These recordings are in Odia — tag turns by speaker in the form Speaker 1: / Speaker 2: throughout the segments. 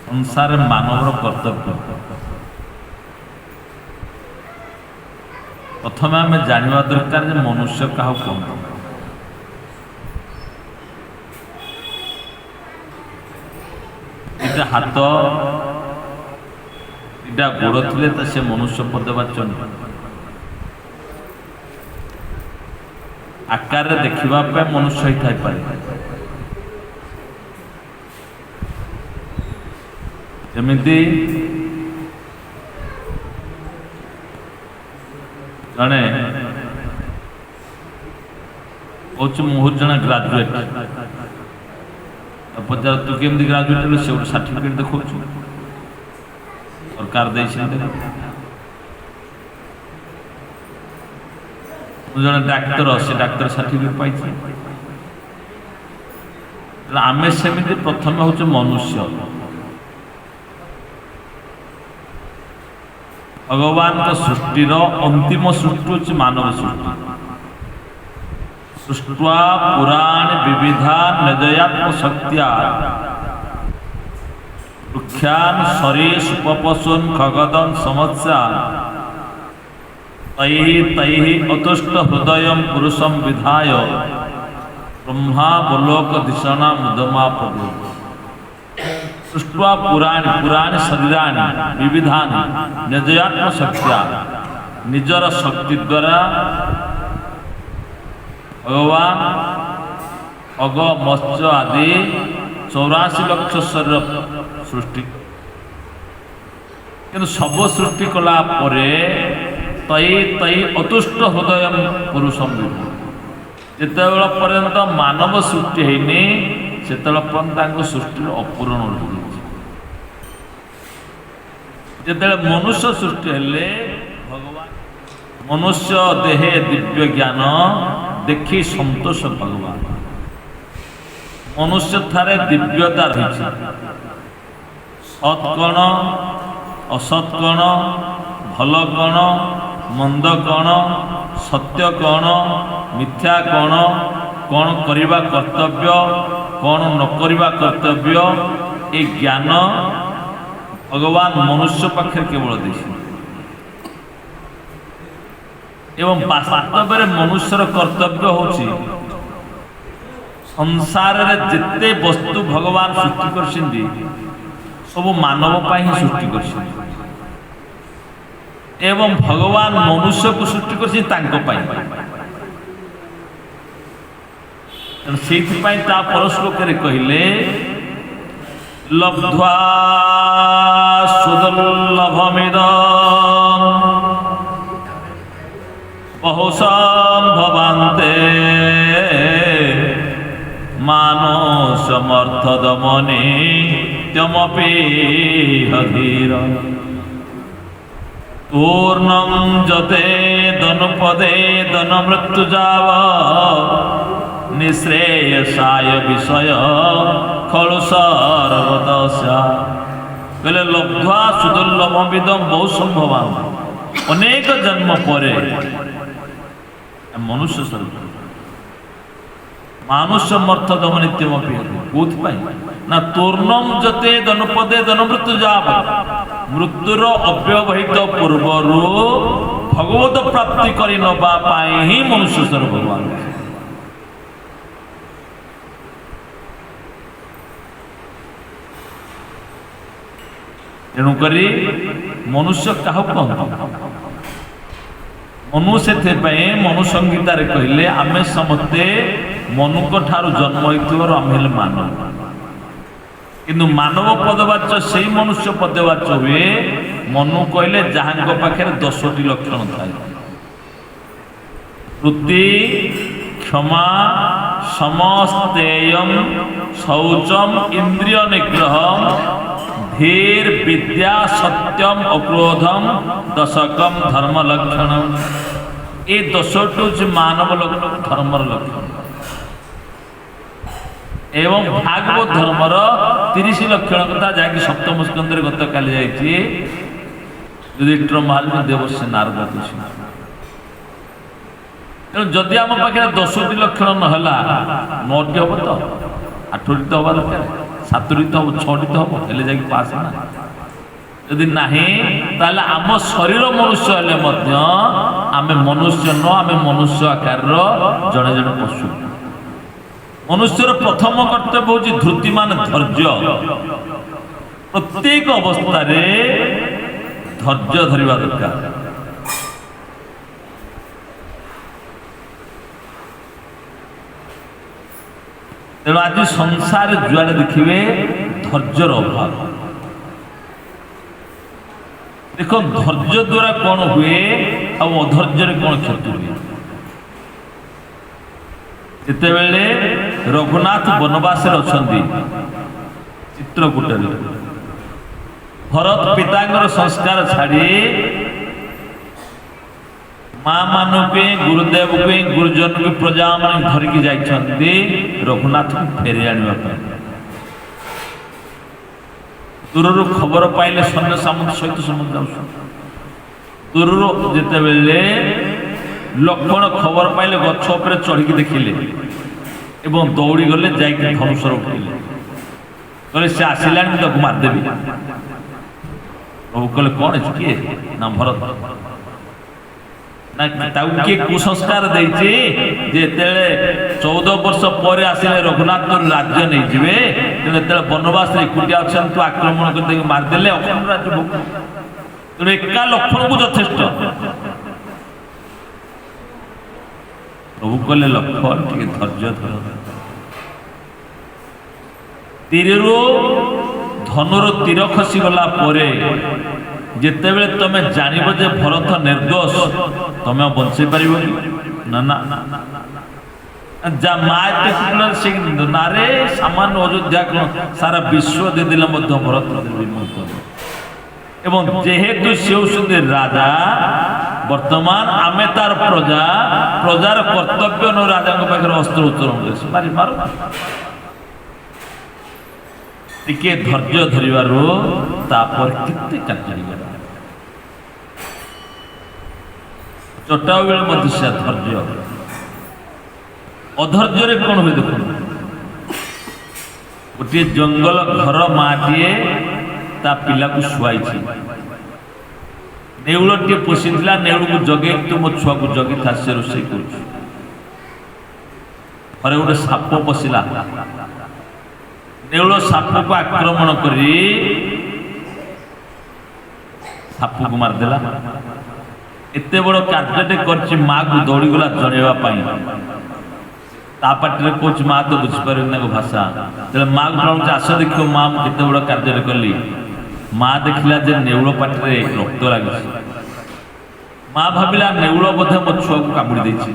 Speaker 1: ସଂସାର ମାନବର କର୍ତ୍ତବ୍ୟ। ପ୍ରଥମେ ଆମେ ଜାଣିବା ଦରକାର ଯେ ମନୁଷ୍ୟ କାହାକୁ କୁହନ୍ତି। ଏଇଟା ହାତ ଏଇଟା ଗୋଡ଼ ଥିଲେ ତ ସେ ମନୁଷ୍ୟ ପଦବାଚ୍ୟ ନୁହେଁ। ଆକାରରେ ଦେଖିବା ପାଇଁ ମନୁଷ୍ୟ ହେଇଥାଇପାରେ, ଯେମିତି ଜଣେ କହୁଛି ମୁଁ ହଉଛି ଜଣେ ଗ୍ରାଜୁଏଟ୍, ପଚାର ତୁ କେମିତି ଗ୍ରାଜୁଏଟ୍ ହେଲୁ? ସେ ଗୋଟେ ସାର୍ଟିଫିକେଟ୍ ଦେଖାଉଛୁ, ସରକାର ଦେଇଛନ୍ତି। ମୁଁ ଜଣେ ଡାକ୍ତର, ସେ ଡାକ୍ତର ସାର୍ଟିଫିକେଟ୍ ପାଇଛି। ଆମେ ସେମିତି ପ୍ରଥମେ ହଉଛି ମନୁଷ୍ୟ। ଭଗବାନଙ୍କ ସୃଷ୍ଟିର ଅନ୍ତିମ ସୃଷ୍ଟି ହେଉଛି ମାନବ ସୃଷ୍ଟି। ସୃଷ୍ଟ୍ୱା ପୁରାଣ ବିବିଧା ନିଜୟାତ୍ମ ଶକ୍ତିଆ ବୃକ୍ଷାନ୍ ସରୀସ ଉପପଶୁନ୍ ଖଗଦନ୍ ସମସ୍ୟା ତୈଃ ଅତୁଷ୍ଟ ହୃଦୟଂ ପୁରୁଷଂ ବିଧାୟ ବ୍ରହ୍ମା ବୋଲୋକ ଦିଶନା ମୁଦମା ପ୍ରଭୁ। ସୃଷ୍ଟ୍ୱା ପୁରାଣି ପୁରାଣି ଶରୀରାଣି ବିବିଧାନି ନିଜୟାତ୍ମ ଶକ୍ତିଆ, ନିଜର ଶକ୍ତି ଦ୍ୱାରା ଭଗବାନ ଅଗ ମତ୍ସ୍ୟ ଆଦି 84 ଲକ୍ଷ ଶରୀର ସୃଷ୍ଟି। କିନ୍ତୁ ସବୁ ସୃଷ୍ଟି କଲା ପରେ ତୈ ଅତୁଷ୍ଟ ହୃଦୟ ପୁରୁଷଂ ବିଭୁ, ଯେତେବେଳେ ପର୍ଯ୍ୟନ୍ତ ମାନବ ସୃଷ୍ଟି ହେଇନି ସେତେବେଳେ ପର୍ଯ୍ୟନ୍ତ ତାଙ୍କ ସୃଷ୍ଟିର ଅପୂରଣ ରହିଛି। ଯେତେବେଳେ ମନୁଷ୍ୟ ସୃଷ୍ଟି ହେଲେ ଭଗବାନ ମନୁଷ୍ୟ ଦେହେ ଦିବ୍ୟ ଜ୍ଞାନ ଦେଖି ସନ୍ତୋଷ ଭଗବାନ। ମନୁଷ୍ୟ ଠାରେ ଦିବ୍ୟତା ରହିଛି। ସତ୍ କଣ, ଅସତ୍ କଣ, ଭଲ କଣ, ମନ୍ଦ କଣ, ସତ୍ୟ କଣ, ମିଥ୍ୟା କଣ, କଣ କରିବା କର୍ତ୍ତବ୍ୟ, କଣ ନ କରିବା କର୍ତ୍ତବ୍ୟ, ଏ ଜ୍ଞାନ ଭଗବାନ ମନୁଷ୍ୟ ପାଖରେ କେବଳ ଦେଇଛନ୍ତି। ଏବଂ ବାସ୍ତବରେ ମନୁଷ୍ୟର କର୍ତ୍ତବ୍ୟ ହେଉଛି ସଂସାରରେ ଯେତେ ବସ୍ତୁ ଭଗବାନ ସୃଷ୍ଟି କରିଛନ୍ତି ସବୁ ମାନବ ପାଇଁ ହିଁ ସୃଷ୍ଟି କରିଛନ୍ତି ଏବଂ ଭଗବାନ ମନୁଷ୍ୟକୁ ସୃଷ୍ଟି କରିଛନ୍ତି ତାଙ୍କ ପାଇଁ। ସେଇଥିପାଇଁ ତା ପର ଶ୍ଲୋକରେ କହିଲେ ଲବ୍ଧ୍ୱା ସୁଦୁର୍ଲଭମିଦଂ ବହୁଶଂ ଭବାନ୍ତେ ମାନସମର୍ଥଦମନେ ତ୍ୟମପି ହଧୀର ପୂର୍ଣ୍ଣଂ ଯତେ দনপদে দনমৃত্যুজাব নিঃশ্রেয়সায় বিষয় খলু সর্বদশা। କହିଲେ ଲବ୍ଧ୍ୱା ସୁଦୁର୍ଲଭମିଦଂ ବହୁ ସମ୍ଭବାନ, ଅନେକ ଜନ୍ମ ପରେ ମନୁଷ୍ୟ ସ୍ୱରୂପ ମାନୁଷ୍ୟମର୍ଥ ଦମ ନିତ୍ୟମପି। କୋଉଥିପାଇଁ ନା ତୂର୍ଣ୍ଣଂ ଯତେ ଦନପଦେ ଦନମୃତ୍ୟୁଜାବ, ମୃତ୍ୟୁର ଅବ୍ୟବହିତ ପୂର୍ବରୁ ଭଗବତ ପ୍ରାପ୍ତି କରି ନେବା ପାଇଁ ହିଁ ମନୁଷ୍ୟ ସ୍ୱରୂପ ଭଗବାନ। ତେଣୁକରି ମନୁଷ୍ୟ କାହାକୁ କହନ୍ତି? ମନୁ ସେଥିପାଇଁ ମନୁ ସଂହିତାରେ କହିଲେ ଆମେ ସମସ୍ତେ ମନୁଙ୍କ ଠାରୁ ଜନ୍ମ ହୋଇଥିବାରୁ ଆମେ ହେଲେ ମାନବ। କିନ୍ତୁ ମାନବ ପଦବାଚ୍ୟ ସେଇ ମନୁଷ୍ୟ ପଦବାଚ୍ୟ ହୁଏ ମନୁ କହିଲେ ଯାହାଙ୍କ ପାଖରେ 10ଟି ଲକ୍ଷଣ ଥାଏ। ବୃତ୍ତି, କ୍ଷମା, ସମସ୍ତେୟଂ, ଶୌଚମ୍, ଇନ୍ଦ୍ରିୟ ନିଗ୍ରହମ୍, ଧୀର, ବିଦ୍ୟା, ସତ୍ୟମ, ଅକ୍ରୋଧମ, ଦଶକମ୍ ଧର୍ମ ଲକ୍ଷଣ। ଏ 10ଟି ହେଉଛି ମାନବ ଧର୍ମର ଲକ୍ଷଣ। ଏବଂ ଭାଗବତ ଧର୍ମର 30 ଲକ୍ଷଣ କଥା ଯାହାକି ସପ୍ତମ ସ୍କନ୍ଧରେ ଗତକାଲି ଯାଇଛି। ଯୁଧିଷ୍ଠିର ମହାରାଜ ଦେବର୍ଷି ନାରଦ କହିଛନ୍ତି। ତେଣୁ ଯଦି ଆମ ପାଖରେ 10ଟି ଲକ୍ଷଣ ନହେଲା 9ଟି ହବ ତ 8ଟି ତ ହବା ଦରକାର। 7ଟି ତ ହବ 6ଟି ତ ହବ ହେଲେ ଯାଇକି ପାସ୍ ନା ଯଦି ନାହିଁ ତାହେଲେ ଆମ ଶରୀର ମନୁଷ୍ୟ ହେଲେ ମଧ୍ୟ ଆମେ ମନୁଷ୍ୟ ନୁହଁ ଆମେ ମନୁଷ୍ୟ ଆକାରର ଜଣେ ଜଣେ ପଶୁ ମନୁଷ୍ୟର ପ୍ରଥମ କର୍ତ୍ତବ୍ୟ ହେଉଛି ଧୃତିମାନ ଧୈର୍ଯ୍ୟ ପ୍ରତ୍ୟେକ ଅବସ୍ଥାରେ ଧୈର୍ଯ୍ୟ ଧରିବା ଦରକାର ତେଣୁ ଆଜି ସଂସାରରେ ଯୁଆଡ଼େ ଦେଖିବେ ଧୈର୍ଯ୍ୟର ଅଭାବ ଦେଖ ଧୈର୍ଯ୍ୟ ଦ୍ୱାରା କ'ଣ ହୁଏ ଆଉ ଅଧୈର୍ଯ୍ୟରେ କ'ଣ କ୍ଷତି ହୁଏ ଯେତେବେଳେ ରଘୁନାଥ ବନବାସରେ ଅଛନ୍ତି ଚିତ୍ରକୂଟରେ ଭରତ ପିତାଙ୍କର ସଂସ୍କାର ଛାଡ଼ି माँ मानु पे गुरुदेव पे गुरुजन के प्रजा मान धरिकी जाइछन्ति रघुनाथ को फेरी आनिबा पे दूरରୁ खबर पाइले सैन्य सामंत सहित समुद्र दूरରୁ जेतेबेले लक्ष्मण खबर पाइले गछ उपरे चढ़िकी देखिले एवं दौड़ी गले जाइके धनुषर उठिले कहले से आसिलानी ताको मारदेबी प्रभु कहले कौन है किए ना भरत किए कुसंस्कार देते जेतेले 14 वर्ष पर आसिले रघुनाथ राज्य नहीं जीवे तेरे बनवास एकुटिया अच्छा तू आक्रमण कर मारदेले अखंड राज्य भोग तेणु एका लक्षण को यथेष्ट प्रभु कहले लक्षण टे धैर्य धर तीरु धनुर तीर खसी गला परे जेतेबेले तमे जानिब जे भरत निर्दोष तमे बंचाई पारिबो ना ना जा माते कुलर से नारे सामान्य अयोध्या सारा विश्व दे दिले मध्य भरत विमुक्त एवं जेहेतु से राजा वर्तमान आमे तार प्रजा प्रजार कर्तव्य न राजा पाखे अस्त्र उत्तोलन मारी मारो टिके धैर्य धरिबारो तापर केते काटिगला चटा बेले मध्य से धैर्य अधैर्य कौन हुए देख गोटे जंगल घर माटीए ता पिला को शुआई नेउलटे पोषिला नेउल को जगे तू मो छुआ को जगी था से रोषे कर गोटे साप पशिला नेउल साप को आक्रमण करी साप को मारदेला एते बड़ कार्य कर माँ को दौड़ी गला जनवा पाटे कौच माँ तो बुझीपार भाषा तेरे माँ को जन आस देख माँ केते बड़ कार्य कली माँ देखला जे नेउल पाटे रक्त लगे माँ भाविला नेउल बोधे मो छुआ को कामुड़ी देछि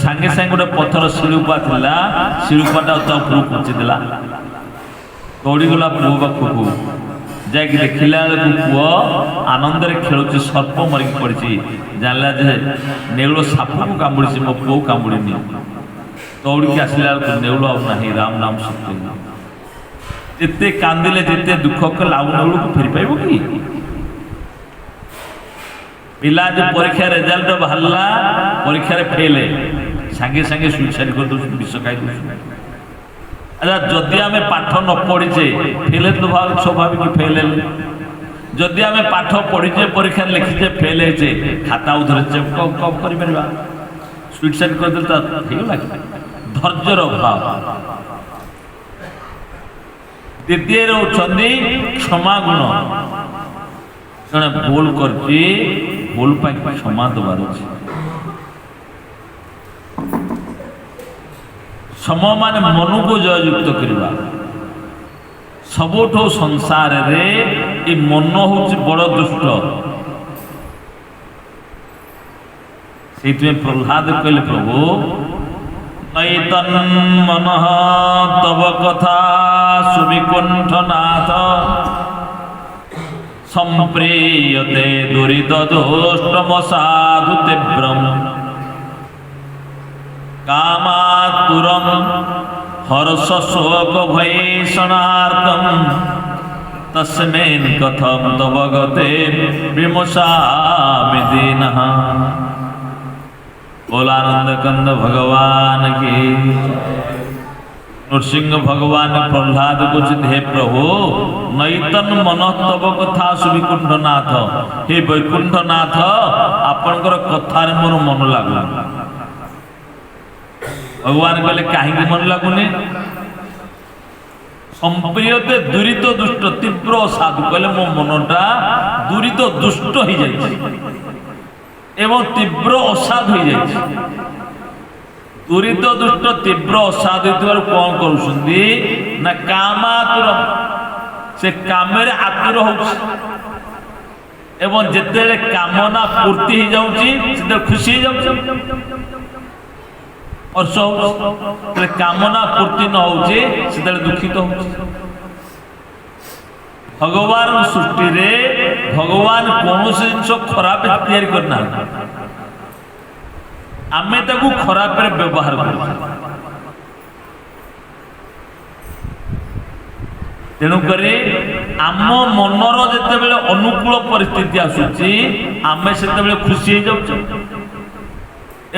Speaker 1: सांगे सांगे गोटे पथर शिलुपा थिला शिलुपाटा उपरू पहुँचीदेला दौड़ी गला पुओ पाखक जाकि देखला पुओ आनंद खेलुची सर्प मरिक पड़ी जानला जे नेउल साप को कामुड़ी मो पुओ कामुड़ी दौड़ी आसला नेउल नहीं राम नाम सत्य जिते कांदिले जिते दुख कले आउ नेउल को फेरी पाइब कि पिला जो परीक्षा रिजल्ट बाहरला परीक्षा फेल सांगे सांगे सुइसाइड कर दो विष खाई दो अच्छा जदि आम पाठ न पढ़ीचे फेल तो स्वाभाविक फेल जदि आम पाठ पढ़ीचे परीक्षा लिखीचे फेल होचे खाता उधरचे कब कर सुइसाइड करदे तो धैर्यर अभाव द्वितीय होती क्षमा गुण जड़े भूल कर भूल क्षमा दबार अच्छे सम मान मन को जययुक्त करवा सबुठ संसार रे ये मन हूँ बड़ दुष्ट से प्रहलाद कहले प्रभु नैतन मन तव कथा सुविकुंठनाथ संप्रियते दुरित दोष्टम साधु तीव्रम कामातुरम हर्ष शोक भैषणार्थम तस्मेन कथम तव गते विमुषामि दीनः। बोलानंद कंद भगवान की नृसिंह भगवान प्रहलाद को हे प्रभु नैतन मन तब कथा सुविकुंठनाथ हे वैकुंठनाथ आपणकर कथार मोर मन लागुनी। भगवान कहले कहीं मन लगुनि संप्रियते दुरित दुष्ट तीव्र साधु कहले मो मनटा दुरित दुष्ट हो जाए एवं तीव्र असाधु हो जाए। दुरित दुष्ट तीव्र असाधु कौन करुछंदी ना कामातुर से कामेरे आतुर होउछि एवं जेतेले कामना पूर्ति हो जाउछि सेते खुशी हो जाउछि और सब कामना पूर्ति न होउछि सेते दुखित होउछि। भगवान सृष्टि रे भगवान कौन से जिनस खराब तैयारी करना आमे ताकू खराब रे व्यवहार कर तेणु करे आम मनर जेतेबेले अनुकूल परिस्थिति आसुची आमे सेतेबेले खुशी हो जाउछ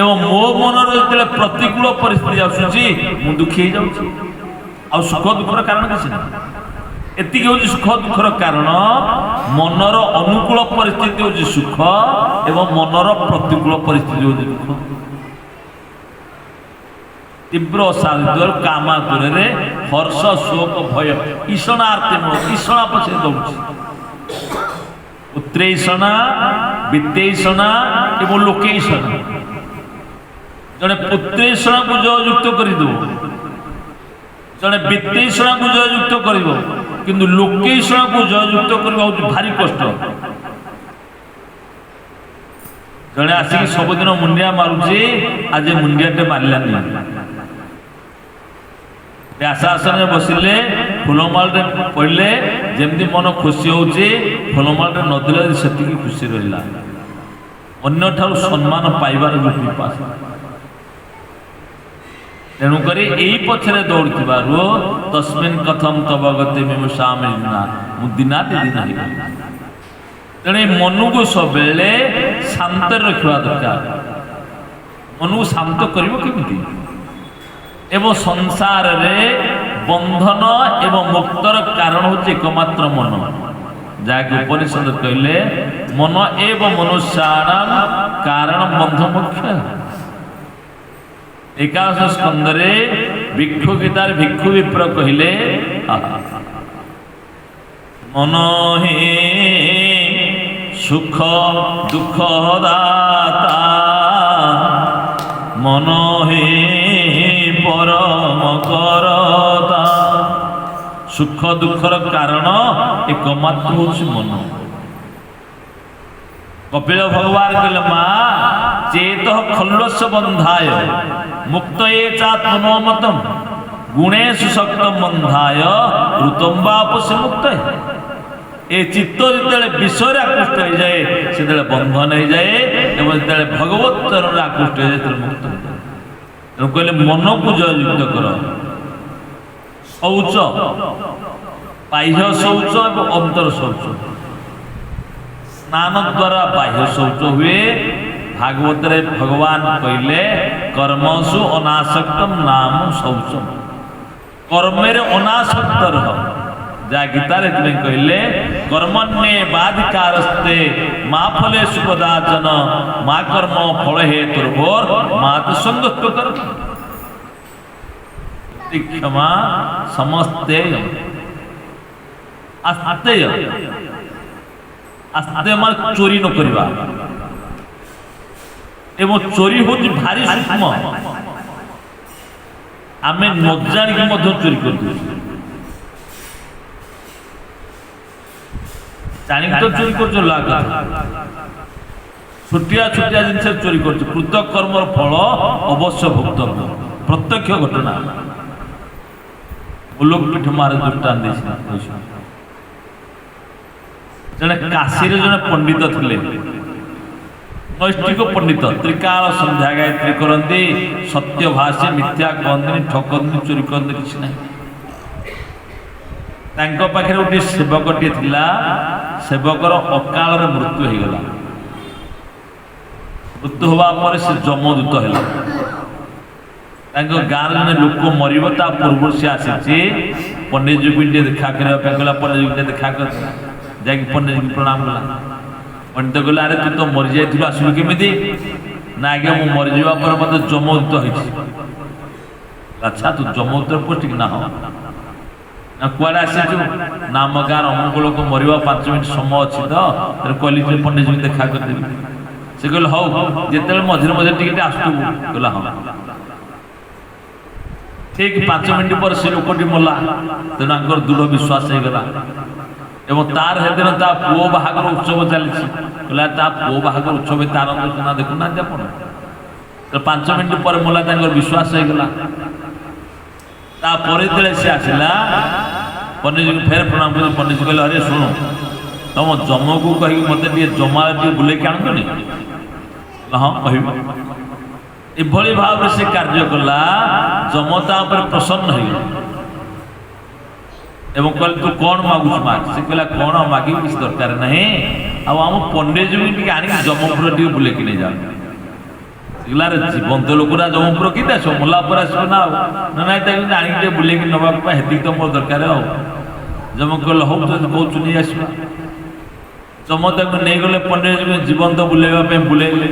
Speaker 1: एवं मो मनर जेतेबेले प्रतिकूल परिस्थिति आसुची मु दुखी हो जाउछ आ सुख दुखर कारण किछ एतिक हूँ सुख दुखर कारण मनर अनुकूल परिस्थिति हूँ सुख एवं मनर प्रतिकूल परिस्थिति हूँ दुख। तीव्र साधु कामातुर हर्ष शोक भय ईषणार्थी ईषणा पछे दौड़ उत्तेषणा वित्तेषणा एवं लोकेषणा जड़े पुत्रेषणा को जयुक्त करदे जड़े वित्तेषणा को जयुक्त कर किंतु लोकेषणा को जयुक्त करवा भारी कष्ट। जड़े आसिक सबुदिन मुंडिया मारुचे आज मुंडियाटे मारलानी आशासन में बसिले फुलमाल पड़े जमती मन खुशी होचे फुलमाल नदीले से खुशी रहा अन्य ठार सम्मान पाइबार जो विपास तेणुक यही पछरे दौड़ तस्मिन् कथम तब गति मिमुषा मिलना दिनाति दिन तेणे मन को सब शांत रखा दरकार मन को शांत करमी एवं संसार रे बंधन एवं मुक्तर कारण हूँ एकमात्र मन जहाँकि उपनिषद कहले मन एवं मनुष्याणाम कारण बंध मुख्य। एकादश स्कंदरे भिक्षु गीतार भिक्षु विप्र कहले मन ही सुख दुख दाता मन ही परम करता सुख दुखर कारण एकमात्र हूँ मन। कपिल भगवान कहले माँ चेत खल्लस्य बंधाय मुक्त ये चात्मनोमतम गुणेषु शक्तम बंधाय ऋतम वापस मुक्त ए चित्त जिते विषय आकृष्ट हो जाए से बंधन हो जाए एवं जो भगवत चरण आकृष्ट हो जाए मुक्त हो जाए। कहले मन को जयुक्त कर शौच बाह्य शौच और अंतर शौच स्नान द्वारा बाह्य शौच हुए। भागवत रे भगवान कहले कर्मसु अनासक्तम नाम शौचम कर्मे अनासक्त रह जहाँ गीतार कहले कर्मण्ये बाधिकारस्ते माँ फले सुपदाचन माँ कर्म फल हे तुर्भोर मात संगत्व कर क्षमा समस्ते आस्तेय आस्ते मान चोरी न करवा एवं चोरी हूँ भारी सूक्ष्म आमे न जानिक चोरी कर जानिक तो चोरी कर छोटिया छोटिया जिनस चोरी कर कृतक कर्मर फल अवश्य भोक्तव्य प्रत्यक्ष घटना गोलोकपीठ महाराज दृष्टांत जड़े काशी जड़े पंडित थे नैष्ठिक पंडित त्रिकाल संध्या गायत्री करती सत्यभाषी मिथ्या कहते ठकती चोरी करते किसी ना पाखे गोटे सेवकटे थिला सेवकर अकाल मृत्यु हो गला मृत्यु हवा पर से जमदूत है ତାଙ୍କ ଗାଁରେ ଜଣେ ଲୋକ ମରିବ ତା ପୂର୍ବରୁ ସେ ଆସିଛି ପଣ୍ଡିତଜୀକୁ ଟିକେ ଦେଖା କରିବା ପାଇଁ ଗଲା। ପଣ୍ଡିତଜୀକୁ ଟିକେ ଦେଖା କରି ଯାଇକି ପଣ୍ଡିତଜୀକୁ ପ୍ରଣାମ କଲା। ପଣ୍ଡିତ କହିଲେ ଆରେ ତୁ ତ ମରିଯାଇଥିଲୁ ଆସିଲୁ କେମିତି? ନା ଆଜ୍ଞା ମୁଁ ମରିଯିବା ପରେ ମୋତେ ଯମଦୂତ ହେଇଛି। ଆଚ୍ଛା ତୁ ଯମଦୂତ ପୋଷ୍ଟିଂ ନା? ହଁ। ନା କୁଆଡ଼େ ଆସିଛୁ? ନା ଆମ ଗାଁର ଅମୁକ ଲୋକ ମରିବା 5 ମିନିଟ୍ ସମୟ ଅଛି ତ କହିଲି ଯେ ପଣ୍ଡିତଜୀକୁ ଦେଖା କରିଦେବି। ସେ କହିଲେ ହଉ ଯେତେବେଳେ ମଝିରେ ମଝିରେ ଟିକେ ଟିକେ ଆସୁଥିବୁ। କହିଲା ହଁ। ଠିକ୍ 5 ମିନିଟ୍ ପରେ ସେ ଲୋକଟି ମଲା। ତେଣୁ ତାଙ୍କର ଦୃଢ଼ ବିଶ୍ୱାସ ହେଇଗଲା ଏବଂ ତାର ସେଦିନ ତା ପୁଅ ବାହାଘର ଉତ୍ସବ ଚାଲିଛି। କହିଲା ତା ପୁଅ ବାହାଘର ଉତ୍ସବ ତାର ନା ଦେଖୁନାହାନ୍ତି ଆପଣ? 5 ମିନିଟ୍ ପରେ ମଲା ତାଙ୍କର ବିଶ୍ୱାସ ହେଇଗଲା। ତାପରେ ଯେତେବେଳେ ସେ ଆସିଲା ପଣ୍ଡିତଜୀକୁ ଫେର ପ୍ରଣାମ କରି ପଣ୍ଡିତଜୀ କହିଲେ ଆରେ ଶୁଣୁ ତମ ଯମକୁ କହିକି ମୋତେ ଟିକେ ଜମାରେ ଟିକେ ବୁଲେଇକି ଆଣନ୍ତନି? ହଁ କହିବ। ଏଭଳି ଭାବରେ ସେ କାର୍ଯ୍ୟ କଲା। ଯମ ତା ଉପରେ ପ୍ରସନ୍ନ ହେଇଗଲା ଏବଂ କହିଲେ ତୁ କ'ଣ ମାଗୁଛୁ ମାଗ। ସେ କହିଲା କ'ଣ ମାଗିବି କିଛି ଦରକାର ନାହିଁ, ଆଉ ଆମ ପଣ୍ଡିତଜୀକୁ ଟିକେ ଆଣିକି ଯମପୁର ଟିକେ ବୁଲେଇକି ନେଇଯାଅ। ଆରେ ଜୀବନ୍ତ ଲୋକଟା ଯମପୁର କେତେ ଆସିବ? ମଲା ପରେ ଆସିବ ନା? ଆଉ ନା ନାଇଁ ତାକୁ ଆଣିକି ଟିକେ ବୁଲେଇକି ନେବାକୁ ପାଇଁ ହେତିକି ତ ମୋର ଦରକାର। ଆଉ ଯମ କହିଲେ ହଉ ଯଦି କହୁଛୁ ନେଇ ଆସିବା। ଯମ ତାକୁ ନେଇଗଲେ ପଣ୍ଡିତଜୀକୁ ଜୀବନ୍ତ ବୁଲେଇବା ପାଇଁ ବୁଲେଇଲେ।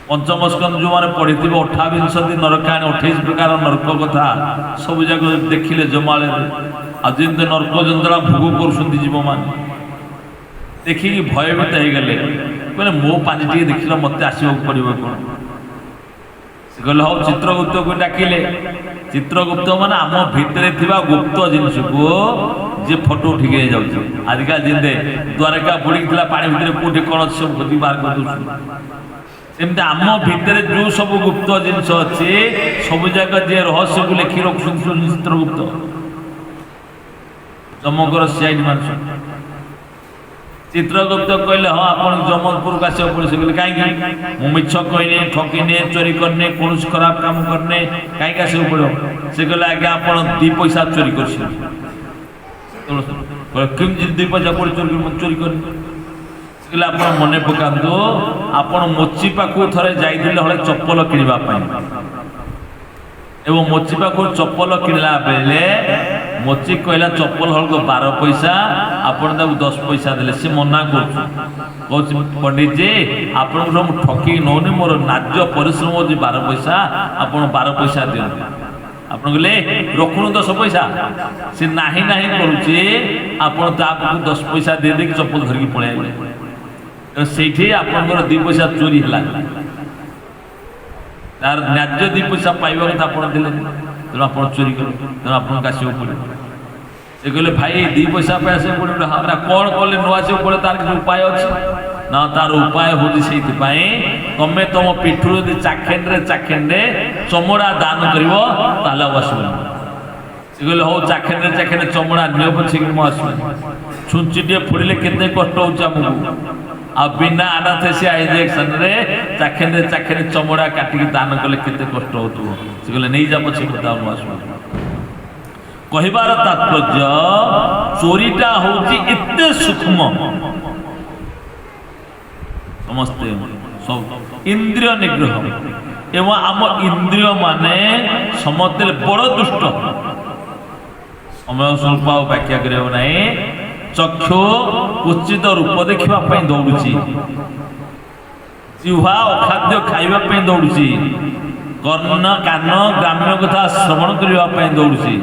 Speaker 1: ପଞ୍ଚମ ସ୍କନ୍ଧ ଯେଉଁମାନେ ପଢ଼ିଥିବେ 28 ନରକାଣୀ 28 ପ୍ରକାର ନର୍କ କଥା ସବୁ ଯାକ ଦେଖିଲେ ଜମାଳୟରେ। ଆଉ ଯେମିତି ନର୍କ ଯନ୍ତ୍ରଣା ଭୋଗ କରୁଛନ୍ତି ଜୀବମାନେ ଦେଖିକି ଭୟଭୀତ ହେଇଗଲେ। କହିଲେ ମୋ ପାଞ୍ଜି ଟିକେ ଦେଖିଲ ମୋତେ ଆସିବାକୁ ପଡ଼ିବ କ'ଣ? ସେ କହିଲେ ହଉ ଚିତ୍ରଗୁପ୍ତକୁ ଡାକିଲେ। ଚିତ୍ରଗୁପ୍ତ ମାନେ ଆମ ଭିତରେ ଥିବା ଗୁପ୍ତ ଜିନିଷକୁ ଯିଏ ଫଟୋ ଉଠିକି ନେଇଯାଉଛି। ଆଜିକାଲି ଯେମିତି ଦ୍ୱାରକା ବୁଡ଼ିଥିଲା ପାଣି ଭିତରେ କେଉଁଠି କ'ଣ ଅଛି ସବୁ ଖୋଜି ବାହାର କରିଦେଉଛନ୍ତି। ସେମିତି ଆମ ଭିତରେ ଯେଉଁ ସବୁ ଗୁପ୍ତ ଜିନିଷ ଅଛି ସବୁ ଯାକ ଯିଏ ରହସ୍ୟକୁ ଲେଖି ରଖୁଛନ୍ତି ଚିତ୍ରଗୁପ୍ତ। ଯମଙ୍କର ସିଆଇଡି ମାନସ। ଚିତ୍ରଗୁପ୍ତ କହିଲେ ହଁ ଆପଣ ଯମପୁରକୁ ଆସିବାକୁ ପଡ଼ିବ। ସେ କହିଲେ କାହିଁକି? ମୁଁ ମିଛ କହିନି, ଠକିନି, ଚୋରି କରିନି, କୌଣସି ଖରାପ କାମ କରିନି, କାହିଁକି ଆସିବାକୁ ପଡ଼ିବ? ସେ କହିଲେ ଆଜ୍ଞା ଆପଣ 2 ପଇସା ଚୋରି କରିଛନ୍ତି। କେମିତି 2 ପଇସା କୋଉଠି ଚୋରି କରି? ମୁଁ ଚୋରି କରିନି। ସେ କହିଲେ ଆପଣ ମନେ ପକାନ୍ତୁ ଆପଣ ମୋଚି ପାଖକୁ ଥରେ ଯାଇଥିଲେ ହଳେ ଚପଲ କିଣିବା ପାଇଁ ଏବଂ ମୋଚି ପାଖକୁ ଚପଲ କିଣିଲା ବେଳେ ମୋଚି କହିଲା ଚପଲ ହଳକୁ 12 ପଇସା, ଆପଣ ତାକୁ 10 ପଇସା ଦେଲେ। ସେ ମନା କରୁଛି, କହୁଛି ପଣ୍ଡିତଜୀ ଆପଣଙ୍କୁ ମୁଁ ଠକିକି ନେଉନି, ମୋର ନ୍ୟାଯ୍ୟ ପରିଶ୍ରମ ହେଉଛି 12 ପଇସା, ଆପଣ 12 ପଇସା ଦିଅନ୍ତୁ। ଆପଣ କହିଲେ ରଖୁଣୁ 10 ପଇସା। ସେ ନାହିଁ ନାହିଁ କରୁଛି, ଆପଣ ତା ପାଖକୁ 10 ପଇସା ଦେଇଦେଇକି ଚପଲ ଧରିକି ପଳେଇ ଆସିଲେ। ସେଇଠି ଆପଣଙ୍କର 2 ପଇସା ଚୋରି ହେଲା। ତାର ନ୍ୟାଯ୍ୟ 2 ପଇସା ପାଇବା କଥା ଆପଣ ଦେଲେ, ତେଣୁ ଆପଣ ଚୋରି କଲେ, ତେଣୁ ଆପଣଙ୍କୁ ଆସିବାକୁ ପଡ଼ିବ। ସେ କହିଲେ ଭାଇ 2 ପଇସା ପାଇଁ ଆସିବାକୁ ପଡ଼ିବ। ହଁ ନା କ'ଣ କଲେ ନ ଆସିବାକୁ ପଡ଼ିବ? ତାର କିଛି ଉପାୟ ଅଛି ନା? ତାର ଉପାୟ ହେଉଛି ସେଇଥିପାଇଁ ତମେ ତମ ପିଠରୁ ଯଦି ଚାଖେଣ୍ଡେ ଚମଡ଼ା ଦାନ କରିବ ତାହେଲେ ଆଉ ଆସିବନି। ସେ କହିଲେ ହଉ ଚାଖେଣ୍ଡେ ଚମଡ଼ା ନିଅ ପଛେ ମୁଁ ଆସିବନି। ଛୁଞ୍ଚିଟିଏ ଫୋଡ଼ିଲେ କେତେ କଷ୍ଟ ହେଉଛି ଆମକୁ, ଆଉ ବିନା ଆନାଥେସିଆ ଇଞ୍ଜେକ୍ସନରେ ଚାଖେଣ୍ଡେ ଚମଡ଼ା କାଟିକି ଦାନ କଲେ କେତେ କଷ୍ଟ ହେଉଥିବ। ସେ କହିଲେ ନେଇଯା ପଛେ କଥା ମୁଁ ଆସିବନି। କହିବାର ତାତ୍ପର୍ଯ୍ୟ ଚୋରିଟା ହେଉଛି ଏତେ ସୂକ୍ଷ୍ମ। ସମସ୍ତେ ସବୁ ଇନ୍ଦ୍ରିୟ ନିଗ୍ରହ ଏବଂ ଆମ ଇନ୍ଦ୍ରିୟ ମାନେ ସମସ୍ତେ ବଡ଼ ଦୁଷ୍ଟ। ସମୟ ସ୍ୱଳ୍ପ ଆଉ ବ୍ୟାଖ୍ୟା କରିବାକୁ ନାହିଁ। ଚକ୍ଷୁ ଉଚିତ ରୂପ ଦେଖିବା ପାଇଁ ଦୌଡୁଛି, ଜିହ୍ୱା ଅଖାଦ୍ୟ ଖାଇବା ପାଇଁ ଦୌଡୁଛି, କର୍ଣ୍ଣ କାନ ଗ୍ରାମ୍ୟ କଥା ଶ୍ରବଣ କରିବା ପାଇଁ ଦୌଡୁଛି,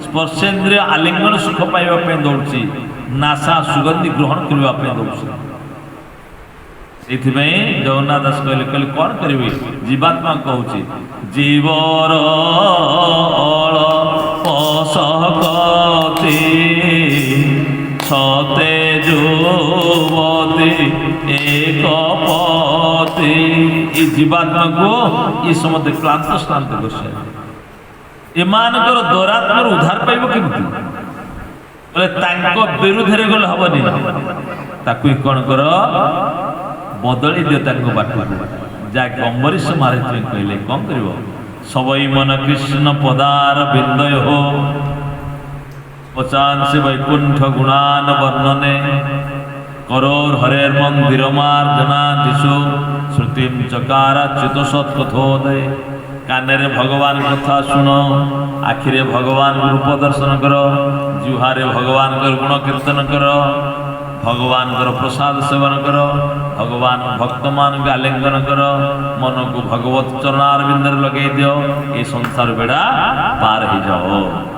Speaker 1: ସ୍ପର୍ଶେନ୍ଦ୍ରିୟ ଆଲିଙ୍ଗନ ସୁଖ ପାଇବା ପାଇଁ ଦୌଡୁଛି, ନାସା ସୁଗନ୍ଧି ଗ୍ରହଣ କରିବା ପାଇଁ ଦୌଡୁଛି। ସେଇଥିପାଇଁ ଜଗନ୍ନାଥ ଦାସ କହିଲେ କ'ଣ କରିବି? ଜୀବାତ୍ମା କହୁଛି ଜୀବର ଅଳପସକତି ସତେ ଯୁବତୀ ଏକ ପତି। ଏ ଜୀବାତ୍ମାକୁ ଏ ସମସ୍ତେ କ୍ଳାନ୍ତ ଶ୍ରାନ୍ତ କରିছে। ଏମାନଙ୍କର ଦୌରାତ୍ମରୁ ଉଦ୍ଧାର ପାଇବ କେମିତି? ବୋଲେ ତାଙ୍କ ବିରୁଦ୍ଧରେ ଗଲେ ହବନି, ତାକୁ କ'ଣ କର ବଦଳି ଦିଅ ତାଙ୍କ ବାଟକୁ। ଯାହାକି ଅମ୍ବରୀଶ ମହାରାଜ କହିଲେ କ'ଣ କରିବ? ସବଇ ମନ କୃଷ୍ଣ ପଦାର ବିନ୍ଦୟ ହୋ ପଚାଂଶେ ବୈକୁଣ୍ଠ ଗୁଣାନ ବର୍ଣ୍ଣନେ କରୋর হরের মন্দির মার্জনা দিশু শ্রুতিম চকারা চ্যুত সৎকথোদয় କାନରେ ଭଗବାନ କଥା ଶୁଣ, ଆଖିରେ ଭଗବାନ ରୂପ ଦର୍ଶନ କର, ଜିହ୍ୱାରେ ଭଗବାନଙ୍କର ଗୁଣ କୀର୍ତ୍ତନ କର, ଭଗବାନଙ୍କର ପ୍ରସାଦ ସେବନ କର, ଭଗବାନ ଭକ୍ତମାନଙ୍କୁ ଆଲିଙ୍ଗନ କର, ମନକୁ ଭଗବତ ଚରଣାରବିନ୍ଦରେ ଲଗେଇ ଦିଅ, ଏ ସଂସାର ବେড়ା ପାର ହେଇଯାଅ।